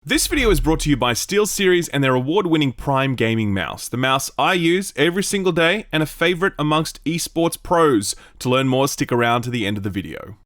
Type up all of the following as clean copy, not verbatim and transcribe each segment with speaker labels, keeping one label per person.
Speaker 1: This video is brought to you by SteelSeries and their award-winning Prime Gaming mouse. The mouse I use every single day and a favorite amongst esports pros. To learn more, stick around to the end of the video.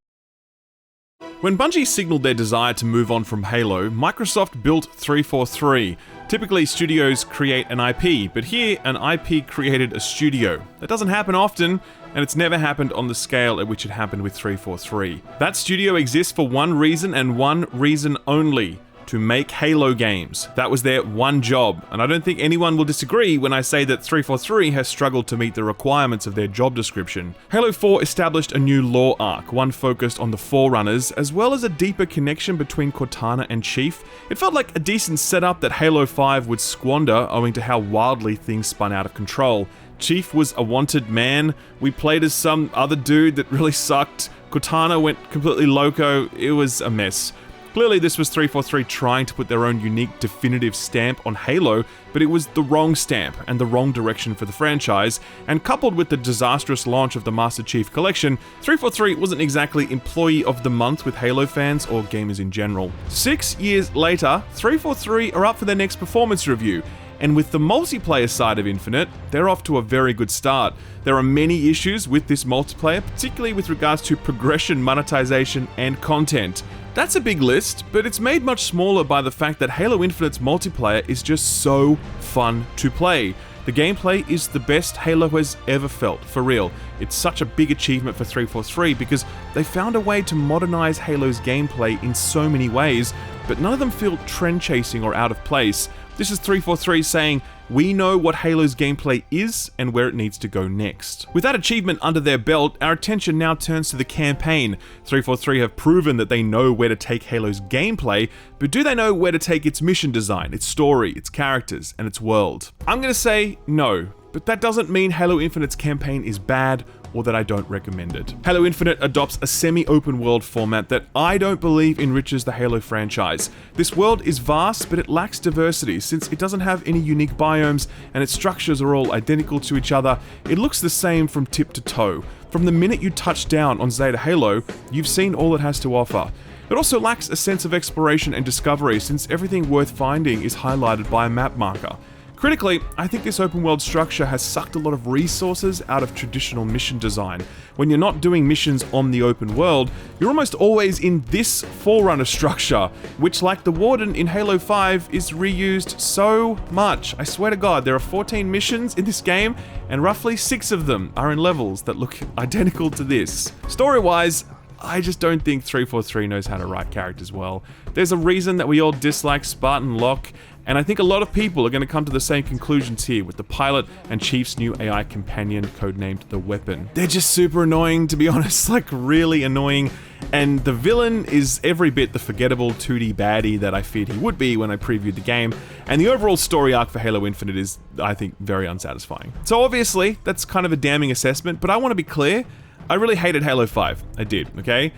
Speaker 1: When Bungie signaled their desire to move on from Halo, Microsoft built 343. Typically, studios create an IP, but here, an IP created a studio. That doesn't happen often, and it's never happened on the scale at which it happened with 343. That studio exists for one reason and one reason only: to make Halo games. That was their one job, and I don't think anyone will disagree when I say that 343 has struggled to meet the requirements of their job description. Halo 4 established a new lore arc, one focused on the Forerunners, as well as a deeper connection between Cortana and Chief. It felt like a decent setup that Halo 5 would squander owing to how wildly things spun out of control. Chief was a wanted man, we played as some other dude that really sucked, Cortana went completely loco, it was a mess. Clearly, this was 343 trying to put their own unique, definitive stamp on Halo, but it was the wrong stamp and the wrong direction for the franchise, and coupled with the disastrous launch of the Master Chief Collection, 343 wasn't exactly Employee of the Month with Halo fans or gamers in general. 6 years later, 343 are up for their next performance review, and with the multiplayer side of Infinite, they're off to a very good start. There are many issues with this multiplayer, particularly with regards to progression, monetization, and content. That's a big list, but it's made much smaller by the fact that Halo Infinite's multiplayer is just so fun to play. The gameplay is the best Halo has ever felt, for real. It's such a big achievement for 343 because they found a way to modernize Halo's gameplay in so many ways, but none of them feel trend-chasing or out of place. This is 343 saying, we know what Halo's gameplay is and where it needs to go next. With that achievement under their belt, our attention now turns to the campaign. 343 have proven that they know where to take Halo's gameplay, but do they know where to take its mission design, its story, its characters, and its world? I'm gonna say no, but that doesn't mean Halo Infinite's campaign is bad or that I don't recommend it. Halo Infinite adopts a semi-open world format that I don't believe enriches the Halo franchise. This world is vast, but it lacks diversity since it doesn't have any unique biomes and its structures are all identical to each other. It looks the same from tip to toe. From the minute you touch down on Zeta Halo, you've seen all it has to offer. It also lacks a sense of exploration and discovery since everything worth finding is highlighted by a map marker. Critically, I think this open world structure has sucked a lot of resources out of traditional mission design. When you're not doing missions on the open world, you're almost always in this Forerunner structure, which, like the Warden in Halo 5, is reused so much. I swear to God, there are 14 missions in this game, and roughly 6 of them are in levels that look identical to this. Story-wise, I just don't think 343 knows how to write characters well. There's a reason that we all dislike Spartan Locke, and I think a lot of people are going to come to the same conclusions here with the pilot and Chief's new AI companion codenamed The Weapon. They're just super annoying, to be honest, like really annoying, and the villain is every bit the forgettable 2D baddie that I feared he would be when I previewed the game, and the overall story arc for Halo Infinite is, I think, very unsatisfying. So obviously, that's kind of a damning assessment, but I want to be clear, I really hated Halo 5. I did, okay?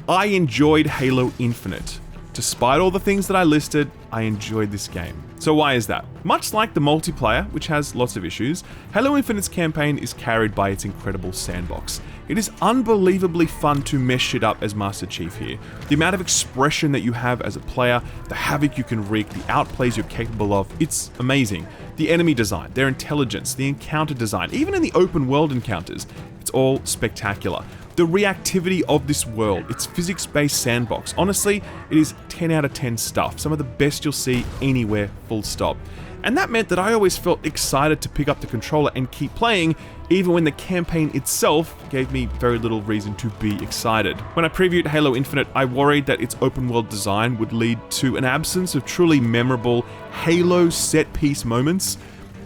Speaker 1: I enjoyed Halo Infinite. Despite all the things that I listed, I enjoyed this game. So why is that? Much like the multiplayer, which has lots of issues, Halo Infinite's campaign is carried by its incredible sandbox. It is unbelievably fun to mess shit up as Master Chief here. The amount of expression that you have as a player, the havoc you can wreak, the outplays you're capable of, it's amazing. The enemy design, their intelligence, the encounter design, even in the open world encounters, it's all spectacular. The reactivity of this world, its physics-based sandbox, honestly, it is 10 out of 10 stuff. Some of the best you'll see anywhere, full stop. And that meant that I always felt excited to pick up the controller and keep playing, even when the campaign itself gave me very little reason to be excited. When I previewed Halo Infinite, I worried that its open world design would lead to an absence of truly memorable Halo set-piece moments.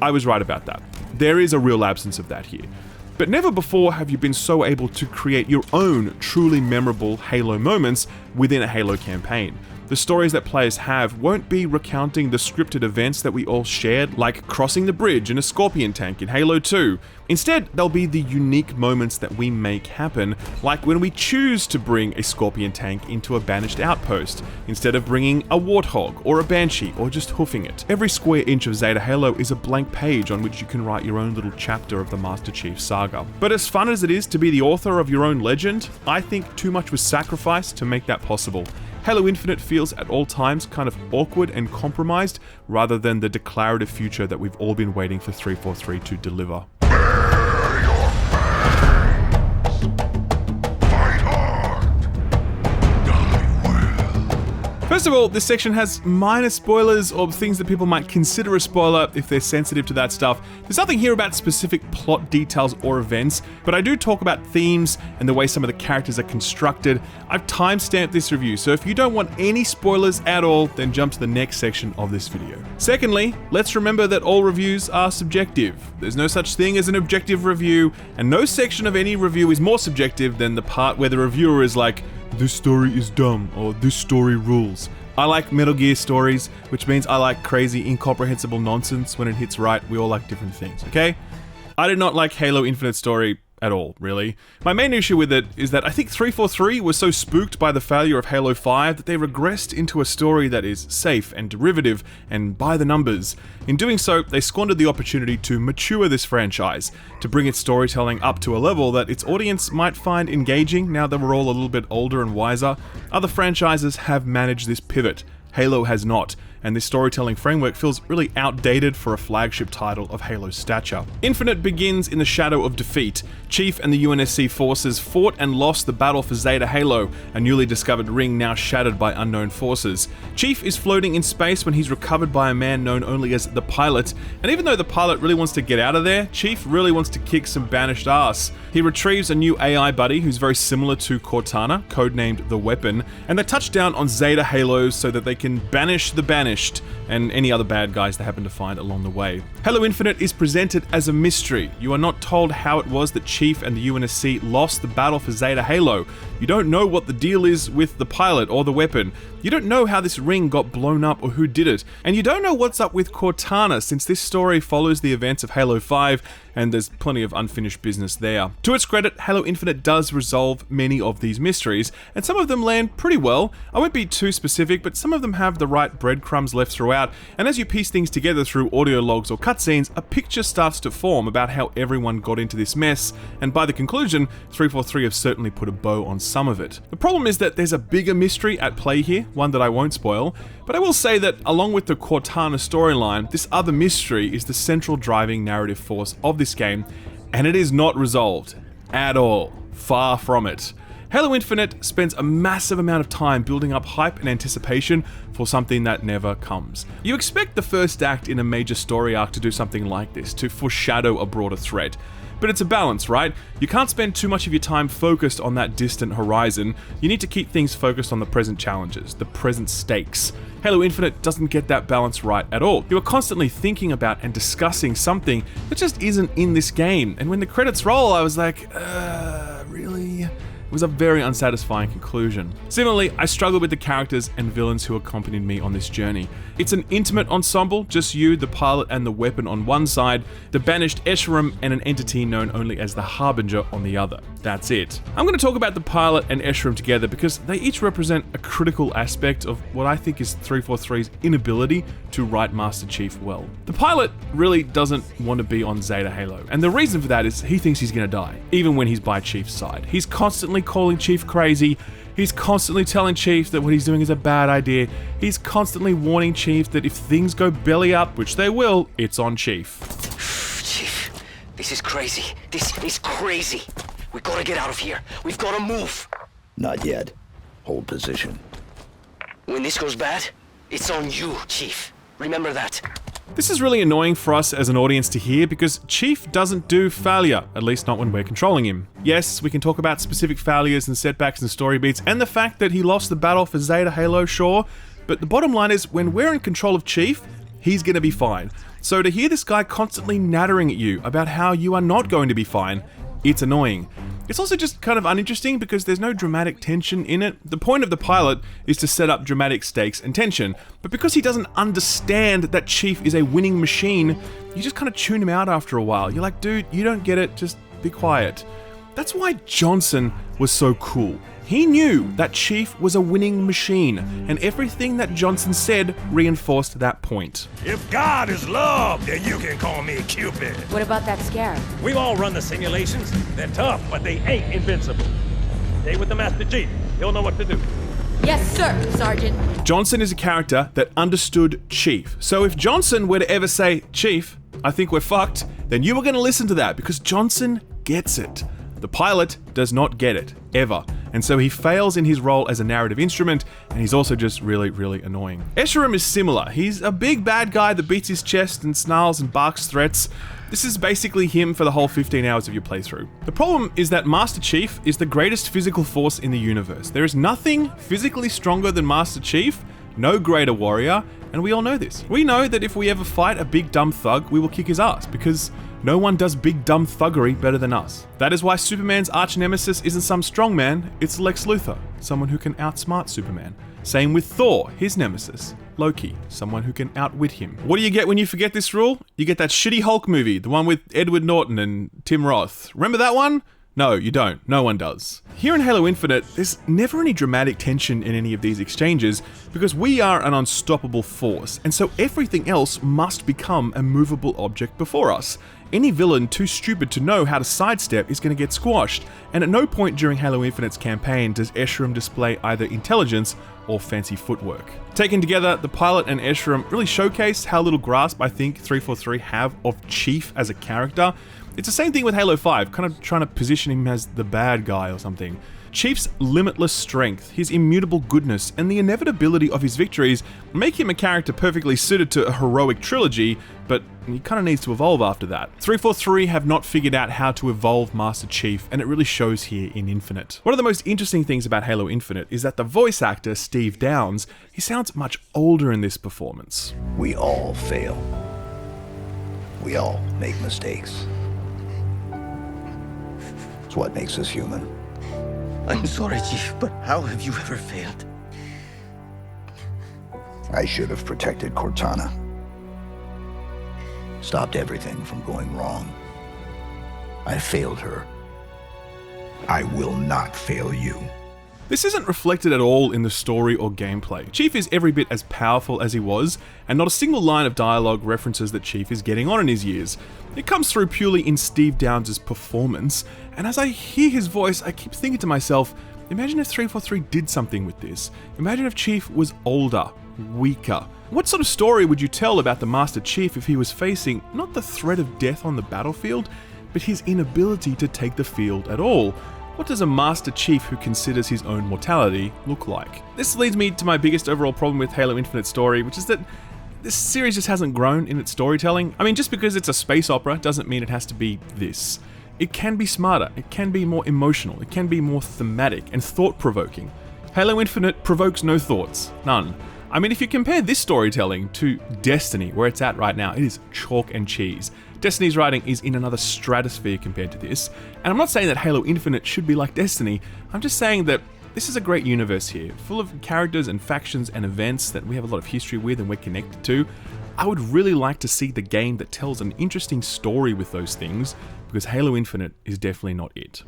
Speaker 1: I was right about that. There is a real absence of that here. But never before have you been so able to create your own truly memorable Halo moments within a Halo campaign. The stories that players have won't be recounting the scripted events that we all shared, like crossing the bridge in a Scorpion tank in Halo 2. Instead, they'll be the unique moments that we make happen, like when we choose to bring a Scorpion tank into a banished outpost, instead of bringing a Warthog or a Banshee or just hoofing it. Every square inch of Zeta Halo is a blank page on which you can write your own little chapter of the Master Chief saga. But as fun as it is to be the author of your own legend, I think too much was sacrificed to make that possible. Halo Infinite feels feels at all times kind of awkward and compromised, rather than the declarative future that we've all been waiting for 343 to deliver. First of all, this section has minor spoilers or things that people might consider a spoiler if they're sensitive to that stuff. There's nothing here about specific plot details or events, but I do talk about themes and the way some of the characters are constructed. I've timestamped this review, so if you don't want any spoilers at all, then jump to the next section of this video. Secondly, let's remember that all reviews are subjective. There's no such thing as an objective review, and no section of any review is more subjective than the part where the reviewer is like, "This story is dumb," or "This story rules." I like Metal Gear stories, which means I like crazy, incomprehensible nonsense. When it hits right, we all like different things, okay? I did not like Halo Infinite story at all, really. My main issue with it is that I think 343 was so spooked by the failure of Halo 5 that they regressed into a story that is safe and derivative and by the numbers. In doing so, they squandered the opportunity to mature this franchise, to bring its storytelling up to a level that its audience might find engaging now that we're all a little bit older and wiser. Other franchises have managed this pivot. Halo has not, and this storytelling framework feels really outdated for a flagship title of Halo's stature. Infinite begins in the shadow of defeat. Chief and the UNSC forces fought and lost the battle for Zeta Halo, a newly discovered ring now shattered by unknown forces. Chief is floating in space when he's recovered by a man known only as the Pilot, and even though the Pilot really wants to get out of there, Chief really wants to kick some banished ass. He retrieves a new AI buddy who's very similar to Cortana, codenamed the Weapon, and they touch down on Zeta Halos so that they can banish the banished and any other bad guys they happen to find along the way. Halo Infinite is presented as a mystery. You are not told how it was that Chief and the UNSC lost the battle for Zeta Halo. You don't know what the deal is with the Pilot or the Weapon. You don't know how this ring got blown up or who did it. And you don't know what's up with Cortana, since this story follows the events of Halo 5, and there's plenty of unfinished business there. To its credit, Halo Infinite does resolve many of these mysteries, and some of them land pretty well. I won't be too specific, but some of them have the right breadcrumbs left throughout, and as you piece things together through audio logs or cutscenes, a picture starts to form about how everyone got into this mess, and by the conclusion, 343 have certainly put a bow on some of it. The problem is that there's a bigger mystery at play here, one that I won't spoil, but I will say that along with the Cortana storyline, this other mystery is the central driving narrative force of this game, and it is not resolved at all. Far from it. Halo Infinite spends a massive amount of time building up hype and anticipation for something that never comes. You expect the first act in a major story arc to do something like this, to foreshadow a broader threat. But it's a balance, right? You can't spend too much of your time focused on that distant horizon. You need to keep things focused on the present challenges, the present stakes. Halo Infinite doesn't get that balance right at all. You are constantly thinking about and discussing something that just isn't in this game. And when the credits roll, I was like, really? It was a very unsatisfying conclusion. Similarly, I struggled with the characters and villains who accompanied me on this journey. It's an intimate ensemble, just you, the Pilot, and the Weapon on one side, the banished Escharum, and an entity known only as the Harbinger on the other. That's it. I'm going to talk about the Pilot and Escharum together because they each represent a critical aspect of what I think is 343's inability to write Master Chief well. The Pilot really doesn't want to be on Zeta Halo, and the reason for that is he thinks he's going to die, even when he's by Chief's side. He's constantly calling Chief crazy. He's constantly telling Chief that what he's doing is a bad idea. He's constantly warning Chief that if things go belly up, which they will, it's on Chief.
Speaker 2: Chief, this is crazy. This is crazy. We gotta get out of here. We've gotta move.
Speaker 3: Not yet. Hold position.
Speaker 2: When this goes bad, it's on you, Chief. Remember that.
Speaker 1: This is really annoying for us as an audience to hear because Chief doesn't do failure, at least not when we're controlling him. Yes, we can talk about specific failures and setbacks and story beats and the fact that he lost the battle for Zeta Halo, sure, but the bottom line is when we're in control of Chief, he's gonna be fine. So to hear this guy constantly nattering at you about how you are not going to be fine, it's annoying. It's also just kind of uninteresting because there's no dramatic tension in it. The point of the Pilot is to set up dramatic stakes and tension, but because he doesn't understand that Chief is a winning machine, you just kind of tune him out after a while. You're like, dude, you don't get it, just be quiet. That's why Johnson was so cool. He knew that Chief was a winning machine, and everything that Johnson said reinforced that point.
Speaker 4: If God is love, then you can call me Cupid.
Speaker 5: What about that scare?
Speaker 4: We've all run the simulations. They're tough, but they ain't invincible. Stay with the Master Chief. He'll know what to do.
Speaker 5: Yes, sir, Sergeant.
Speaker 1: Johnson is a character that understood Chief. So if Johnson were to ever say, Chief, I think we're fucked, then you were going to listen to that because Johnson gets it. The pilot does not get it, ever. And so he fails in his role as a narrative instrument, and he's also just really, really annoying. Escharum is similar. He's a big bad guy that beats his chest and snarls and barks threats. This is basically him for the whole 15 hours of your playthrough. The problem is that Master Chief is the greatest physical force in the universe. There is nothing physically stronger than Master Chief, no greater warrior, and we all know this. We know that if we ever fight a big dumb thug, we will kick his ass, because no one does big dumb thuggery better than us. That is why Superman's arch nemesis isn't some strongman, it's Lex Luthor, someone who can outsmart Superman. Same with Thor, his nemesis, Loki, someone who can outwit him. What do you get when you forget this rule? You get that shitty Hulk movie, the one with Edward Norton and Tim Roth. Remember that one? No, you don't. No one does. Here in Halo Infinite, there's never any dramatic tension in any of these exchanges because we are an unstoppable force, and so everything else must become a movable object before us. Any villain too stupid to know how to sidestep is going to get squashed, and at no point during Halo Infinite's campaign does Escharum display either intelligence or fancy footwork. Taken together, the pilot and Escharum really showcase how little grasp I think 343 have of Chief as a character. It's the same thing with Halo 5, kind of trying to position him as the bad guy or something. Chief's limitless strength, his immutable goodness, and the inevitability of his victories make him a character perfectly suited to a heroic trilogy, but he kind of needs to evolve after that. 343 have not figured out how to evolve Master Chief, and it really shows here in Infinite. One of the most interesting things about Halo Infinite is that the voice actor, Steve Downes, he sounds much older in this performance.
Speaker 3: We all fail. We all make mistakes. It's what makes us human.
Speaker 2: I'm sorry, Chief, but how have you ever failed?
Speaker 3: I should have protected Cortana. Stopped everything from going wrong. I failed her. I will not fail you.
Speaker 1: This isn't reflected at all in the story or gameplay. Chief is every bit as powerful as he was, and not a single line of dialogue references that Chief is getting on in his years. It comes through purely in Steve Downes' performance, and as I hear his voice, I keep thinking to myself, imagine if 343 did something with this. Imagine if Chief was older, weaker. What sort of story would you tell about the Master Chief if he was facing not the threat of death on the battlefield, but his inability to take the field at all? What does a Master Chief who considers his own mortality look like? This leads me to my biggest overall problem with Halo Infinite's story, which is that this series just hasn't grown in its storytelling. I mean, just because it's a space opera doesn't mean it has to be this. It can be smarter, it can be more emotional, it can be more thematic and thought-provoking. Halo Infinite provokes no thoughts, none. I mean, if you compare this storytelling to Destiny, where it's at right now, it is chalk and cheese. Destiny's writing is in another stratosphere compared to this, and I'm not saying that Halo Infinite should be like Destiny, I'm just saying that this is a great universe here, full of characters and factions and events that we have a lot of history with and we're connected to. I would really like to see the game that tells an interesting story with those things, because Halo Infinite is definitely not it.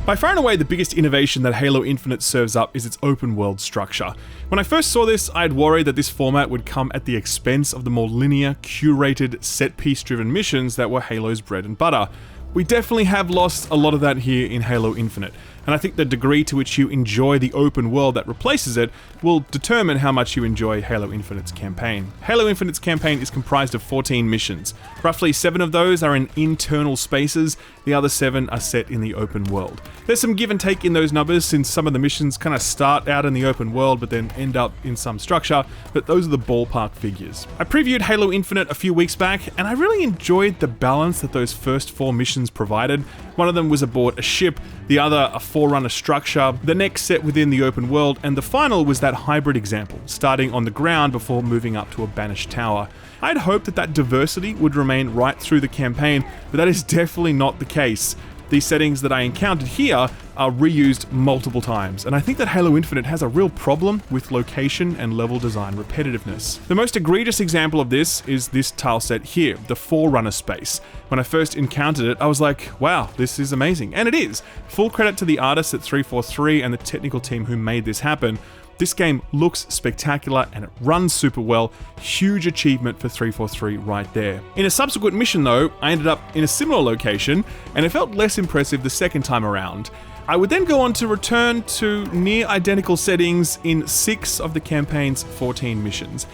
Speaker 1: By far and away, the biggest innovation that Halo Infinite serves up is its open world structure. When I first saw this, I had worried that this format would come at the expense of the more linear, curated, set-piece driven missions that were Halo's bread and butter. We definitely have lost a lot of that here in Halo Infinite, and I think the degree to which you enjoy the open world that replaces it will determine how much you enjoy Halo Infinite's campaign. Halo Infinite's campaign is comprised of 14 missions. Roughly 7 of those are in internal spaces, the other 7 are set in the open world. There's some give and take in those numbers, since some of the missions kind of start out in the open world but then end up in some structure, but those are the ballpark figures. I previewed Halo Infinite a few weeks back, and I really enjoyed the balance that those first 4 missions provided. One of them was aboard a ship, the other a Forerunner structure, the next set within the open world, and the final was that hybrid example, starting on the ground before moving up to a banished tower. I'd hoped that that diversity would remain right through the campaign, but that is definitely not the case. These settings that I encountered here are reused multiple times, and I think that Halo Infinite has a real problem with location and level design repetitiveness. The most egregious example of this is this tile set here, the Forerunner space. When I first encountered it, I was like, wow, this is amazing, and it is. Full credit to the artists at 343 and the technical team who made this happen. This game looks spectacular and it runs super well. Huge achievement for 343 right there. In a subsequent mission though, I ended up in a similar location and it felt less impressive the second time around. I would then go on to return to near identical settings in 6 of the campaign's 14 missions.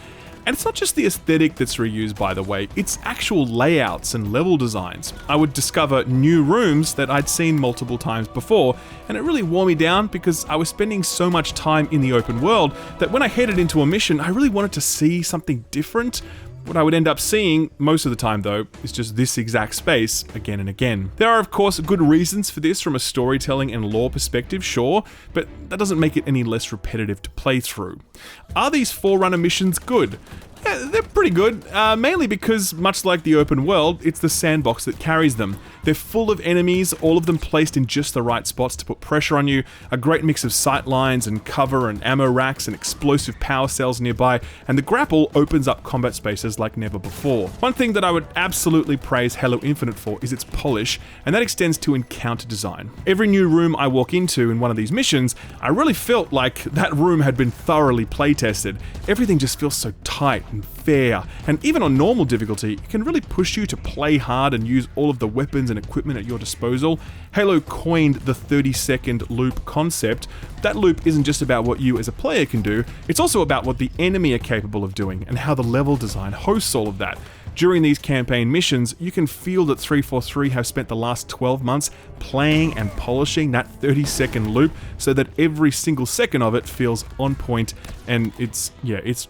Speaker 1: And it's not just the aesthetic that's reused, by the way, it's actual layouts and level designs. I would discover new rooms that I'd seen multiple times before, and it really wore me down because I was spending so much time in the open world that when I headed into a mission, I really wanted to see something different. What I would end up seeing most of the time though is just this exact space again and again. There are of course good reasons for this from a storytelling and lore perspective, sure, but that doesn't make it any less repetitive to play through. Are these Forerunner missions good? Yeah, they're pretty good, mainly because, much like the open world, it's the sandbox that carries them. They're full of enemies, all of them placed in just the right spots to put pressure on you, a great mix of sight lines and cover and ammo racks and explosive power cells nearby, and the grapple opens up combat spaces like never before. One thing that I would absolutely praise Halo Infinite for is its polish, and that extends to encounter design. Every new room I walk into in one of these missions, I really felt like that room had been thoroughly playtested. Everything just feels so tight and fair, and even on normal difficulty, it can really push you to play hard and use all of the weapons and equipment at your disposal. Halo coined the 30-second loop concept. That loop isn't just about what you as a player can do, it's also about what the enemy are capable of doing and how the level design hosts all of that. During these campaign missions, you can feel that 343 have spent the last 12 months playing and polishing that 30-second loop so that every single second of it feels on point, and it's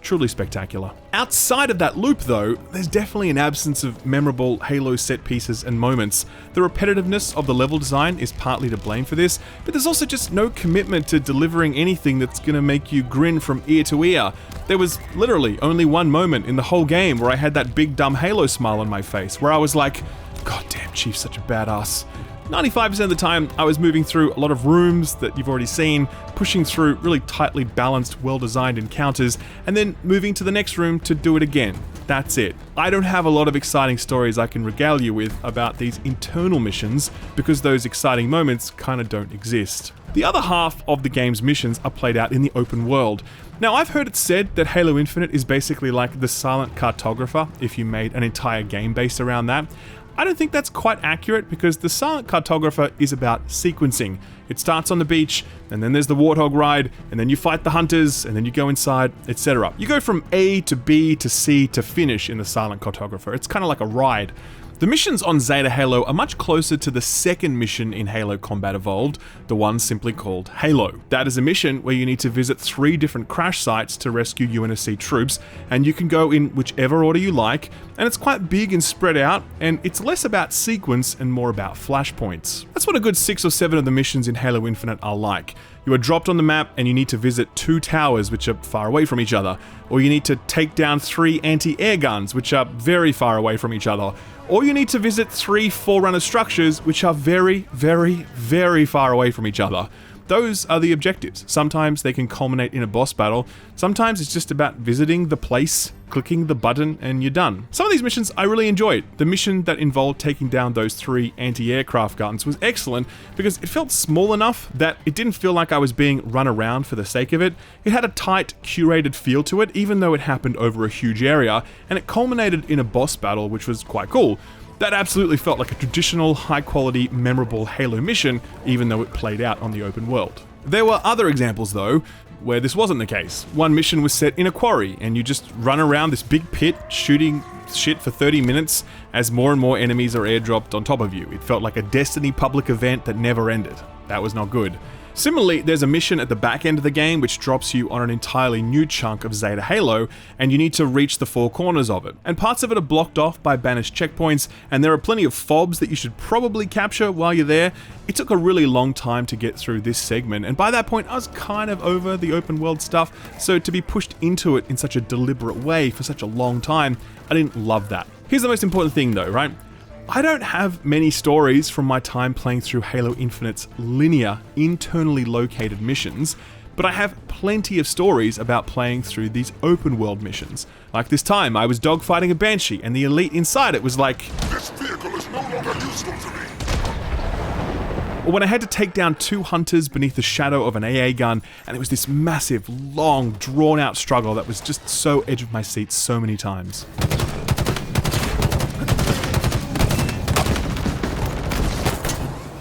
Speaker 1: truly spectacular. Outside of that loop though, there's definitely an absence of memorable Halo set pieces and moments. The repetitiveness of the level design is partly to blame for this, but there's also just no commitment to delivering anything that's gonna make you grin from ear to ear. There was literally only one moment in the whole game where I had that big dumb Halo smile on my face, where I was like, God damn, Chief's such a badass. 95% of the time, I was moving through a lot of rooms that you've already seen, pushing through really tightly balanced, well-designed encounters, and then moving to the next room to do it again. That's it. I don't have a lot of exciting stories I can regale you with about these internal missions, because those exciting moments kinda don't exist. The other half of the game's missions are played out in the open world. Now, I've heard it said that Halo Infinite is basically like the Silent Cartographer if you made an entire game based around that. I don't think that's quite accurate because the Silent Cartographer is about sequencing. It starts on the beach, and then there's the Warthog ride, and then you fight the hunters, and then you go inside, etc. You go from A to B to C to finish in the Silent Cartographer. It's kind of like a ride. The missions on Zeta Halo are much closer to the second mission in Halo Combat Evolved, the one simply called Halo. That is a mission where you need to visit 3 different crash sites to rescue UNSC troops, and you can go in whichever order you like, and it's quite big and spread out, and it's less about sequence and more about flashpoints. That's what a good 6 or 7 of the missions in Halo Infinite are like. You are dropped on the map and you need to visit 2 towers which are far away from each other, or you need to take down 3 anti-air guns which are very far away from each other, or you need to visit 3 Forerunner structures which are very, very, very far away from each other. Those are the objectives. Sometimes they can culminate in a boss battle, sometimes it's just about visiting the place, clicking the button, and you're done. Some of these missions I really enjoyed. The mission that involved taking down those 3 anti-aircraft guns was excellent because it felt small enough that it didn't feel like I was being run around for the sake of it. It had a tight, curated feel to it, even though it happened over a huge area, and it culminated in a boss battle, which was quite cool. That absolutely felt like a traditional, high-quality, memorable Halo mission, even though it played out on the open world. There were other examples, though, where this wasn't the case. One mission was set in a quarry, and you just run around this big pit, shooting shit for 30 minutes as more and more enemies are airdropped on top of you. It felt like a Destiny public event that never ended. That was not good. Similarly, there's a mission at the back end of the game which drops you on an entirely new chunk of Zeta Halo, and you need to reach the 4 corners of it. And parts of it are blocked off by banished checkpoints, and there are plenty of fobs that you should probably capture while you're there. It took a really long time to get through this segment, and by that point I was kind of over the open world stuff, so to be pushed into it in such a deliberate way for such a long time, I didn't love that. Here's the most important thing though, right? I don't have many stories from my time playing through Halo Infinite's linear, internally located missions, but I have plenty of stories about playing through these open world missions. Like this time, I was dogfighting a Banshee, and the elite inside it was like,
Speaker 5: "This vehicle is no longer useful to me."
Speaker 1: Or when I had to take down 2 hunters beneath the shadow of an AA gun, and it was this massive, long, drawn-out struggle that was just so edge of my seat so many times.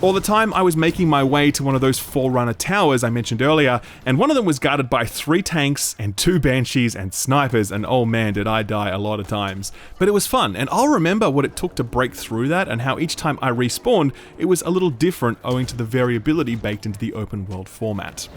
Speaker 1: Or the time I was making my way to one of those Forerunner towers I mentioned earlier, and one of them was guarded by 3 tanks and 2 banshees and snipers, and oh man did I die a lot of times. But it was fun, and I'll remember what it took to break through that, and how each time I respawned, it was a little different owing to the variability baked into the open world format.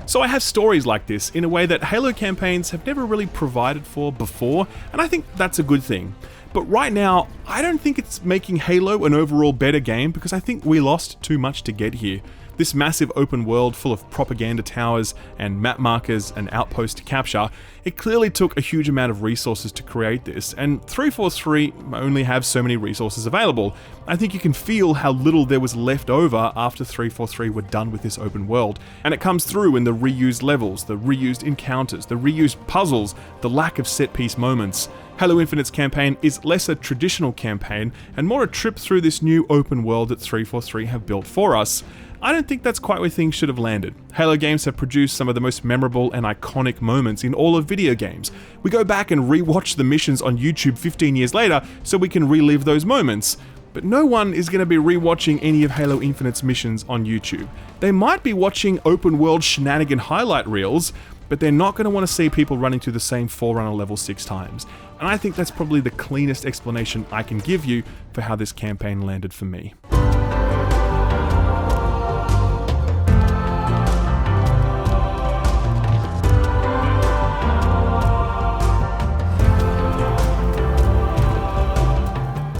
Speaker 1: So I have stories like this in a way that Halo campaigns have never really provided for before, and I think that's a good thing. But right now, I don't think it's making Halo an overall better game, because I think we lost too much to get here. This massive open world full of propaganda towers and map markers and outposts to capture, it clearly took a huge amount of resources to create this, and 343 only have so many resources available. I think you can feel how little there was left over after 343 were done with this open world, and it comes through in the reused levels, the reused encounters, the reused puzzles, the lack of set-piece moments. Halo Infinite's campaign is less a traditional campaign and more a trip through this new open world that 343 have built for us. I don't think that's quite where things should have landed. Halo games have produced some of the most memorable and iconic moments in all of video games. We go back and re-watch the missions on YouTube 15 years later so we can relive those moments. But no one is going to be re-watching any of Halo Infinite's missions on YouTube. They might be watching open world shenanigan highlight reels, but they're not going to want to see people running through the same Forerunner level 6 times. And I think that's probably the cleanest explanation I can give you for how this campaign landed for me.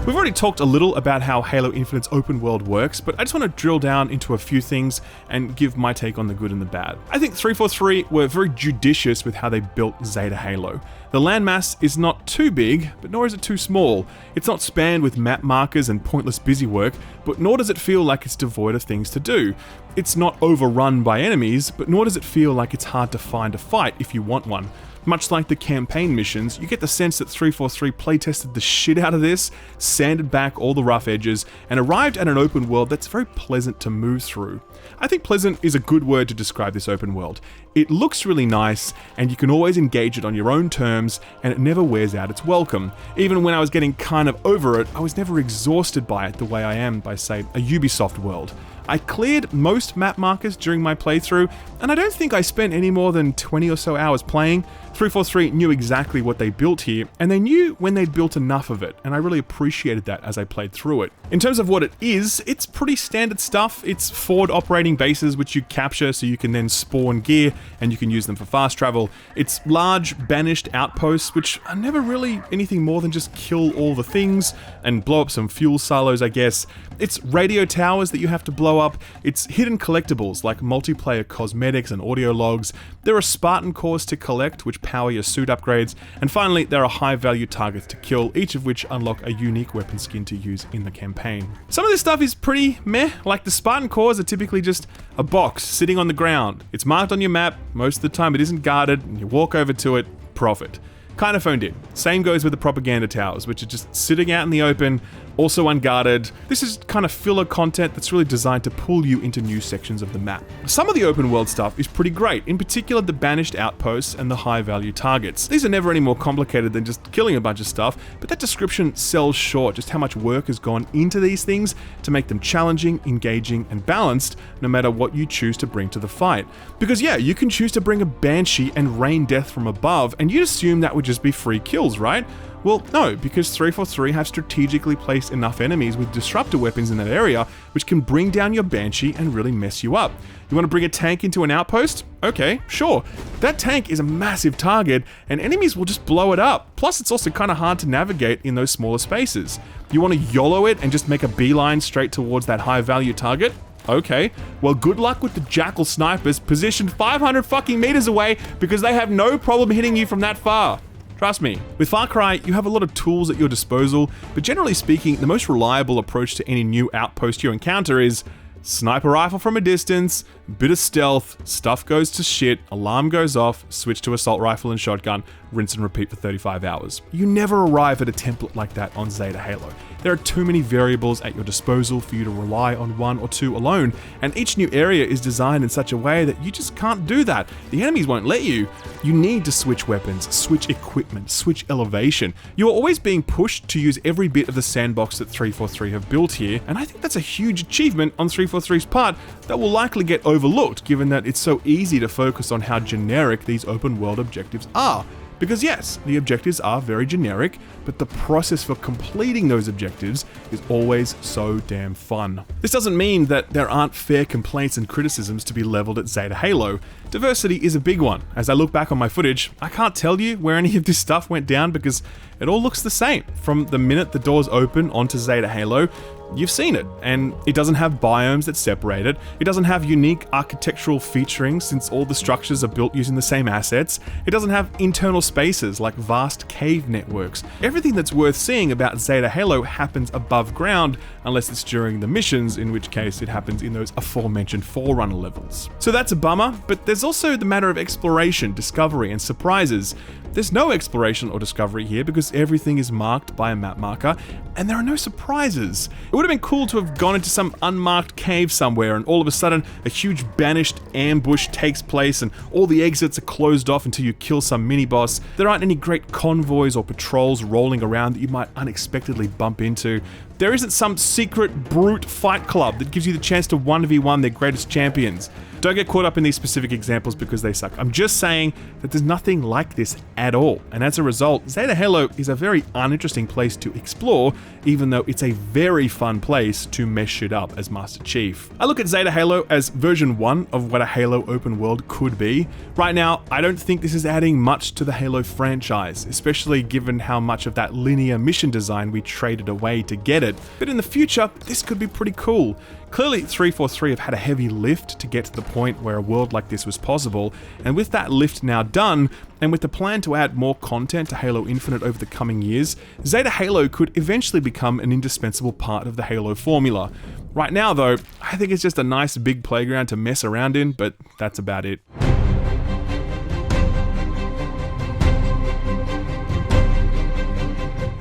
Speaker 1: We've already talked a little about how Halo Infinite's open world works, but I just want to drill down into a few things and give my take on the good and the bad. I think 343 were very judicious with how they built Zeta Halo. The landmass is not too big, but nor is it too small. It's not spanned with map markers and pointless busywork, but nor does it feel like it's devoid of things to do. It's not overrun by enemies, but nor does it feel like it's hard to find a fight if you want one. Much like the campaign missions, you get the sense that 343 playtested the shit out of this, sanded back all the rough edges, and arrived at an open world that's very pleasant to move through. I think pleasant is a good word to describe this open world. It looks really nice, and you can always engage it on your own terms, and it never wears out its welcome. Even when I was getting kind of over it, I was never exhausted by it the way I am by, say, a Ubisoft world. I cleared most map markers during my playthrough, and I don't think I spent any more than 20 or so hours playing. 343 knew exactly what they built here, and they knew when they'd built enough of it, and I really appreciated that as I played through it. In terms of what it is, it's pretty standard stuff. It's forward operating bases which you capture so you can then spawn gear, and you can use them for fast travel. It's large, banished outposts, which are never really anything more than just kill all the things, and blow up some fuel silos, I guess. It's radio towers that you have to blow up. It's hidden collectibles like multiplayer cosmetics and audio logs. There are Spartan cores to collect, which power your suit upgrades. And finally, there are high-value targets to kill, each of which unlock a unique weapon skin to use in the campaign. Some of this stuff is pretty meh, like the Spartan cores are typically just a box sitting on the ground. It's marked on your map, most of the time it isn't guarded, and you walk over to it, profit. Kinda did. Same goes with the propaganda towers, which are just sitting out in the open, also unguarded. This is kind of filler content that's really designed to pull you into new sections of the map. Some of the open world stuff is pretty great, in particular the banished outposts and the high value targets. These are never any more complicated than just killing a bunch of stuff, but that description sells short just how much work has gone into these things to make them challenging, engaging, and balanced, no matter what you choose to bring to the fight. Because yeah, you can choose to bring a Banshee and rain death from above, and you'd assume that would just be free kills, right? Well, no, because 343 have strategically placed enough enemies with disruptor weapons in that area which can bring down your Banshee and really mess you up. You want to bring a tank into an outpost? Okay, sure. That tank is a massive target and enemies will just blow it up. Plus, it's also kind of hard to navigate in those smaller spaces. You want to YOLO it and just make a beeline straight towards that high value target? Okay, well good luck with the Jackal snipers positioned 500 fucking meters away because they have no problem hitting you from that far. Trust me. With Far Cry, you have a lot of tools at your disposal, but generally speaking, the most reliable approach to any new outpost you encounter is sniper rifle from a distance, bit of stealth, stuff goes to shit, alarm goes off, switch to assault rifle and shotgun, rinse and repeat for 35 hours. You never arrive at a template like that on Zeta Halo. There are too many variables at your disposal for you to rely on one or two alone, and each new area is designed in such a way that you just can't do that. The enemies won't let you. You need to switch weapons, switch equipment, switch elevation. You are always being pushed to use every bit of the sandbox that 343 have built here, and I think that's a huge achievement on 343's part that will likely get overlooked given that it's so easy to focus on how generic these open world objectives are. Because yes, the objectives are very generic, but the process for completing those objectives is always so damn fun. This doesn't mean that there aren't fair complaints and criticisms to be leveled at Zeta Halo. Diversity is a big one. As I look back on my footage, I can't tell you where any of this stuff went down because it all looks the same. From the minute the doors open onto Zeta Halo, you've seen it, and it doesn't have biomes that separate it. It doesn't have unique architectural featuring since all the structures are built using the same assets. It doesn't have internal spaces like vast cave networks. Everything that's worth seeing about Zeta Halo happens above ground unless it's during the missions, in which case it happens in those aforementioned Forerunner levels. So that's a bummer, but there's also the matter of exploration, discovery, and surprises. There's no exploration or discovery here because everything is marked by a map marker, and there are no surprises. It would have been cool to have gone into some unmarked cave somewhere and all of a sudden a huge banished ambush takes place and all the exits are closed off until you kill some mini-boss. There aren't any great convoys or patrols rolling around that you might unexpectedly bump into. There isn't some secret brute fight club that gives you the chance to 1v1 their greatest champions. Don't get caught up in these specific examples because they suck. I'm just saying that there's nothing like this at all. And as a result, Zeta Halo is a very uninteresting place to explore, even though it's a very fun place to mess shit up as Master Chief. I look at Zeta Halo as version 1 of what a Halo open world could be. Right now, I don't think this is adding much to the Halo franchise, especially given how much of that linear mission design we traded away to get it. But in the future, this could be pretty cool. Clearly, 343 have had a heavy lift to get to the point where a world like this was possible, and with that lift now done, and with the plan to add more content to Halo Infinite over the coming years, Zeta Halo could eventually become an indispensable part of the Halo formula. Right now though, I think it's just a nice big playground to mess around in, but that's about it.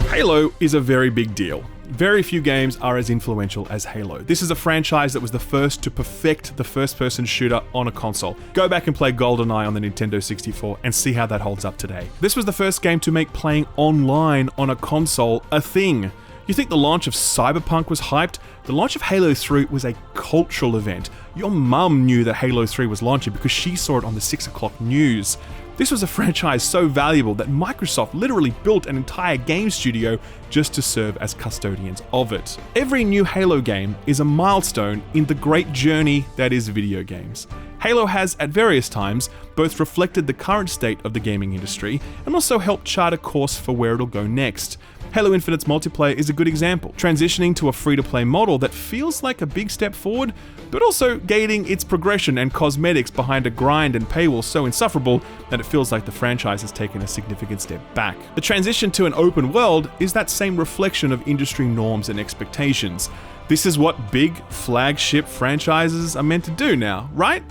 Speaker 1: Halo is a very big deal. Very few games are as influential as Halo. This is a franchise that was the first to perfect the first-person shooter on a console. Go back and play GoldenEye on the Nintendo 64 and see how that holds up today. This was the first game to make playing online on a console a thing. You think the launch of Cyberpunk was hyped? The launch of Halo 3 was a cultural event. Your mum knew that Halo 3 was launching because she saw it on the 6 o'clock news. This was a franchise so valuable that Microsoft literally built an entire game studio just to serve as custodians of it. Every new Halo game is a milestone in the great journey that is video games. Halo has, at various times, both reflected the current state of the gaming industry and also helped chart a course for where it'll go next. Halo Infinite's multiplayer is a good example, transitioning to a free-to-play model that feels like a big step forward, but also gating its progression and cosmetics behind a grind and paywall so insufferable that it feels like the franchise has taken a significant step back. The transition to an open world is that same reflection of industry norms and expectations. This is what big flagship franchises are meant to do now, right?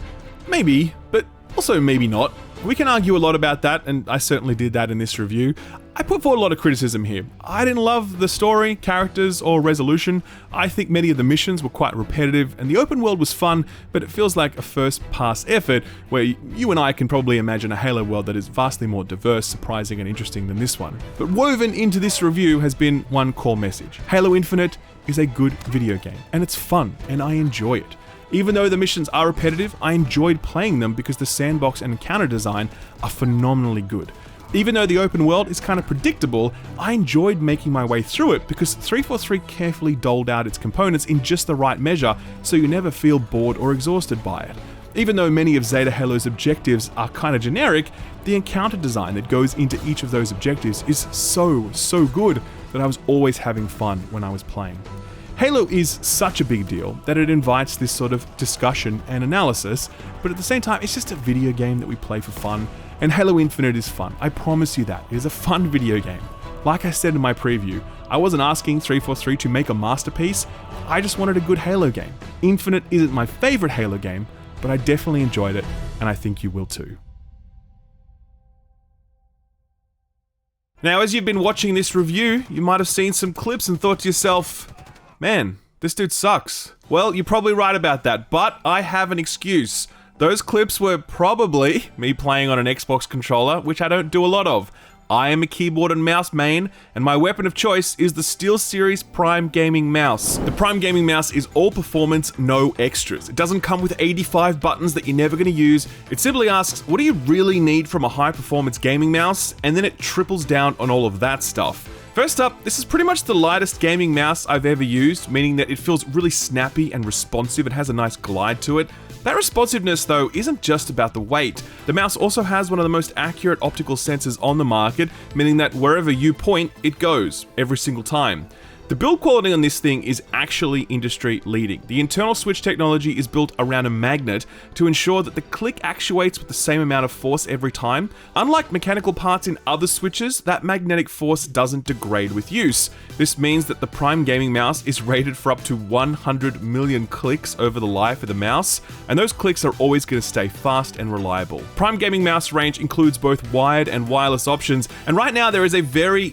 Speaker 1: Maybe, but also maybe not. We can argue a lot about that, and I certainly did that in this review. I put forward a lot of criticism here. I didn't love the story, characters, or resolution. I think many of the missions were quite repetitive, and the open world was fun, but it feels like a first-pass effort where you and I can probably imagine a Halo world that is vastly more diverse, surprising, and interesting than this one. But woven into this review has been one core message. Halo Infinite is a good video game, and it's fun, and I enjoy it. Even though the missions are repetitive, I enjoyed playing them because the sandbox and encounter design are phenomenally good. Even though the open world is kind of predictable, I enjoyed making my way through it because 343 carefully doled out its components in just the right measure so you never feel bored or exhausted by it. Even though many of Zeta Halo's objectives are kind of generic, the encounter design that goes into each of those objectives is so good that I was always having fun when I was playing. Halo is such a big deal that it invites this sort of discussion and analysis, but at the same time, it's just a video game that we play for fun, and Halo Infinite is fun. I promise you that. It is a fun video game. Like I said in my preview, I wasn't asking 343 to make a masterpiece, I just wanted a good Halo game. Infinite isn't my favorite Halo game, but I definitely enjoyed it, and I think you will too. Now, as you've been watching this review, you might have seen some clips and thought to yourself, man, this dude sucks. Well, you're probably right about that, but I have an excuse. Those clips were probably me playing on an Xbox controller, which I don't do a lot of. I am a keyboard and mouse main, and my weapon of choice is the SteelSeries Prime Gaming Mouse. The Prime Gaming Mouse is all performance, no extras. It doesn't come with 85 buttons that you're never going to use. It simply asks, what do you really need from a high-performance gaming mouse? And then it triples down on all of that stuff. First up, this is pretty much the lightest gaming mouse I've ever used, meaning that it feels really snappy and responsive. It has a nice glide to it. That responsiveness, though, isn't just about the weight. The mouse also has one of the most accurate optical sensors on the market, meaning that wherever you point, it goes, every single time. The build quality on this thing is actually industry leading. The internal switch technology is built around a magnet to ensure that the click actuates with the same amount of force every time. Unlike mechanical parts in other switches, that magnetic force doesn't degrade with use. This means that the Prime Gaming Mouse is rated for up to 100 million clicks over the life of the mouse, and those clicks are always going to stay fast and reliable. Prime Gaming Mouse range includes both wired and wireless options, and right now there is a very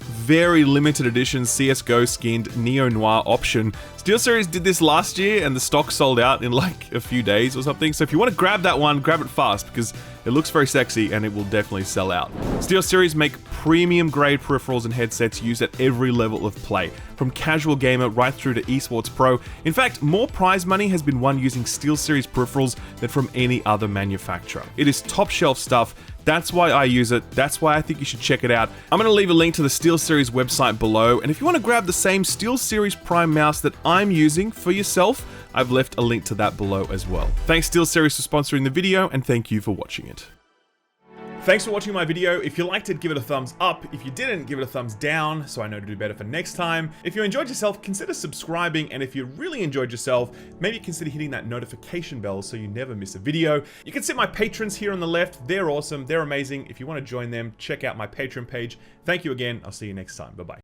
Speaker 1: limited edition CSGO skinned Neo-Noir option. SteelSeries did this last year and the stock sold out in like a few days or something, so if you want to grab that one, grab it fast because it looks very sexy and it will definitely sell out. SteelSeries make premium grade peripherals and headsets used at every level of play, from casual gamer right through to esports pro. In fact, more prize money has been won using SteelSeries peripherals than from any other manufacturer. It is top shelf stuff. That's why I use it. That's why I think you should check it out. I'm going to leave a link to the SteelSeries website below, and if you want to grab the same SteelSeries Prime mouse that I'm using for yourself, I've left a link to that below as well. Thanks SteelSeries for sponsoring the video, and thank you for watching it. Thanks for watching my video. If you liked it, give it a thumbs up. If you didn't, give it a thumbs down so I know to do better for next time. If you enjoyed yourself, consider subscribing, and if you really enjoyed yourself, maybe consider hitting that notification bell so you never miss a video. You can see my patrons here on the left. They're awesome. They're amazing. If you want to join them, check out my Patreon page. Thank you again. I'll see you next time. Bye-bye.